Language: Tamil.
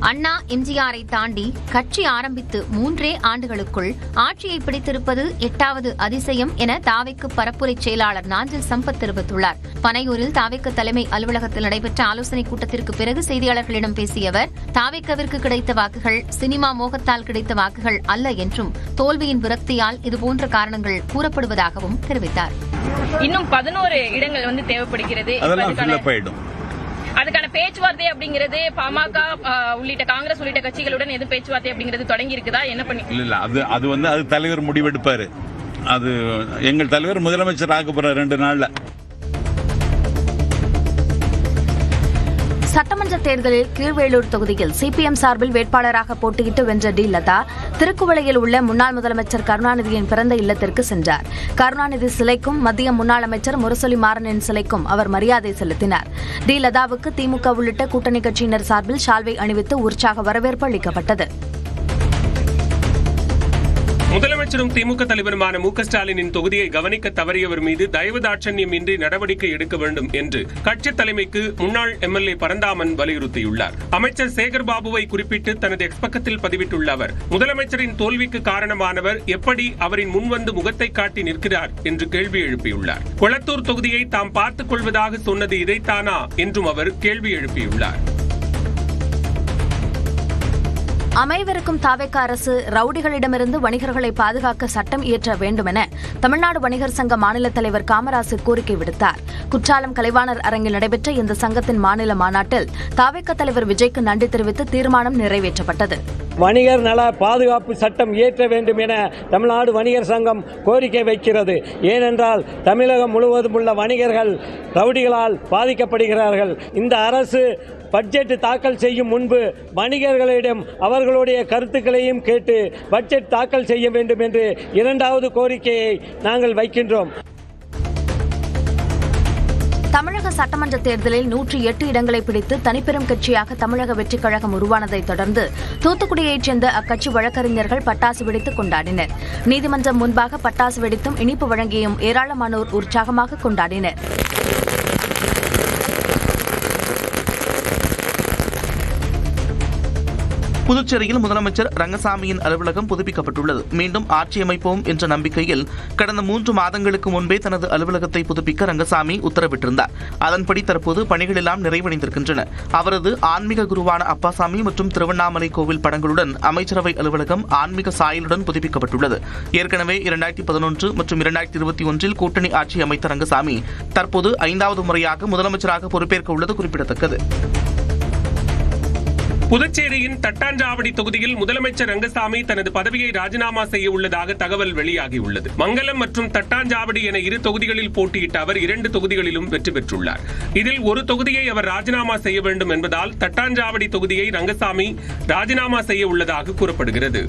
அண்ணா எம்ஜிஆரை தாண்டி கட்சி ஆரம்பித்து 3 ஆண்டுகளுக்குள் ஆட்சியை பிடித்திருப்பது 8வது அதிசயம் என தாவேக்கு பரப்புரை செயலாளர் நாஞ்சில் சம்பத் தெரிவித்துள்ளார். பனையூரில் தாவேக்கு தலைமை அலுவலகத்தில் நடைபெற்ற ஆலோசனைக் கூட்டத்திற்கு பிறகு செய்தியாளர்களிடம் பேசிய அவர், தாவேக்கவிற்கு கிடைத்த வாக்குகள் சினிமா மோகத்தால் கிடைத்த வாக்குகள் அல்ல என்றும், தோல்வியின் விரக்தியால் இதுபோன்ற காரணங்கள் கூறப்படுவதாகவும் தெரிவித்தார். இன்னும் 11 இடங்கள் தேவைப்படுகிறது. அதுக்கான பேச்சுவார்த்தை அப்படிங்கிறது பாமக உள்ளிட்ட காங்கிரஸ் உள்ளிட்ட கட்சிகளுடன் எது பேச்சுவார்த்தை அப்படிங்கிறது தொடங்கி இருக்குதா? என்ன பண்ணி இல்ல அது தலைவர் முடிவெடுப்பாரு. அது எங்கள் தலைவர் முதலமைச்சர் ஆக போற 2 நாள்ல. சட்டமன்ற தேர்தலில் கீழ்வேளூர் தொகுதியில் சிபிஎம் சார்பில் வேட்பாளராக போட்டியிட்டு வென்ற டி. லதா திருக்குவளையில் உள்ள முன்னாள் முதலமைச்சர் கருணாநிதியின் பிறந்த இல்லத்திற்கு சென்றார். கருணாநிதி சிலைக்கும் மத்திய முன்னாள் அமைச்சர் முரசொலி மாறனின் சிலைக்கும் அவர் மரியாதை செலுத்தினார். டி. லதாவுக்கு திமுக உள்ளிட்ட கூட்டணி கட்சியினர் சார்பில் ஷால்வை அணிவித்து உற்சாக வரவேற்பு அளிக்கப்பட்டது. முதலமைச்சரும் திமுக தலைவருமான மு.க.ஸ்டாலினின் தொகுதியை கவனிக்க தவறியவர் மீது தயவு தாட்சண்யம் இன்றி நடவடிக்கை எடுக்க வேண்டும் என்று கட்சித் தலைமைக்கு முன்னாள் எம்எல்ஏ பரந்தாமன் வலியுறுத்தியுள்ளார். அமைச்சர் சேகர்பாபுவை குறிப்பிட்டு தனது எக்ஸ் பக்கத்தில் பதிவிட்டுள்ள அவர், முதலமைச்சரின் தோல்விக்கு காரணமானவர் எப்படி அவரின் முன்வந்து முகத்தை காட்டி நிற்கிறார் என்று கேள்வி எழுப்பியுள்ளார். கொளத்தூர் தொகுதியை தாம் பார்த்துக் கொள்வதாக சொன்னது இதைத்தானா என்றும் அவர் கேள்வி எழுப்பியுள்ளார். அமைவிருக்கும் தாவேக்கா அரசு ரவுடிகளிடமிருந்து வணிகர்களை பாதுகாக்க சட்டம் இயற்ற வேண்டும் என தமிழ்நாடு வணிகர் சங்க மாநில தலைவர் காமராசு கோரிக்கை விடுத்தார். குற்றாலம் கலைவாணர் அரங்கில் நடைபெற்ற இந்த சங்கத்தின் மாநில மாநாட்டில் தாவேக்கா தலைவர் விஜய்க்கு நன்றி தெரிவித்து தீர்மானம் நிறைவேற்றப்பட்டது. வணிகர் நல பாதுகாப்பு சட்டம் இயற்ற வேண்டும் என தமிழ்நாடு வணிகர் சங்கம் கோரிக்கை வைக்கிறது. ஏனென்றால் தமிழகம் முழுவதும் உள்ள வணிகர்கள் ரவுடிகளால் பாதிக்கப்படுகிறார்கள். இந்த அரசு பட்ஜெட் தாக்கல் செய்யும் முன்பு வணிகர்களிடம் அவர்களுடைய கருத்துக்களையும் கேட்டு பட்ஜெட் தாக்கல் செய்ய வேண்டும் என்று 2வது கோரிக்கையை நாங்கள் வைக்கின்றோம். தமிழக சட்டமன்ற தேர்தலில் 108 இடங்களை பிடித்து தனிப்பெரும் கட்சியாக தமிழக வெற்றிக் கழகம் உருவானதைத் தொடர்ந்து தூத்துக்குடியைச் சேர்ந்த அக்கட்சி வழக்கறிஞர்கள் பட்டாசு வெடித்து கொண்டாடினர். நீதிமன்றம் முன்பாக பட்டாசு வெடித்தும் இனிப்பு வழங்கியும் ஏராளமானோர் உற்சாகமாக கொண்டாடினர். புதுச்சேரியில் முதலமைச்சர் ரங்கசாமியின் அலுவலகம் புதுப்பிக்கப்பட்டுள்ளது. மீண்டும் ஆட்சி அமைப்போம் என்ற நம்பிக்கையில் கடந்த 3 மாதங்களுக்கு முன்பே தனது அலுவலகத்தை புதுப்பிக்க ரங்கசாமி உத்தரவிட்டிருந்தார். அதன்படி தற்போது பணிகள் எல்லாம் நிறைவடைந்திருக்கின்றன. அவரது ஆன்மீக குருவான அப்பாசாமி மற்றும் திருவண்ணாமலை கோவில் படங்களுடன் அமைச்சரவை அலுவலகம் ஆன்மீக சாயலுடன் புதுப்பிக்கப்பட்டுள்ளது. ஏற்கனவே 2011 மற்றும் 2021 கூட்டணி ஆட்சி அமைத்த ரங்கசாமி தற்போது 5வது முறையாக முதலமைச்சராக பொறுப்பேற்க உள்ளது குறிப்பிடத்தக்கது. புதுச்சேரியின் தட்டாஞ்சாவடி தொகுதியில் முதலமைச்சர் ரங்கசாமி தனது பதவியை ராஜினாமா செய்ய உள்ளதாக தகவல் வெளியாகியுள்ளது. மங்கலம் மற்றும் தட்டாஞ்சாவடி என 2 தொகுதிகளில் போட்டியிட்ட அவர் 2 தொகுதிகளிலும் வெற்றி பெற்றுள்ளார். இதில் ஒரு தொகுதியை அவர் ராஜினாமா செய்ய வேண்டும் என்பதால் தட்டாஞ்சாவடி தொகுதியை ரங்கசாமி ராஜினாமா செய்ய உள்ளதாக கூறப்படுகிறது.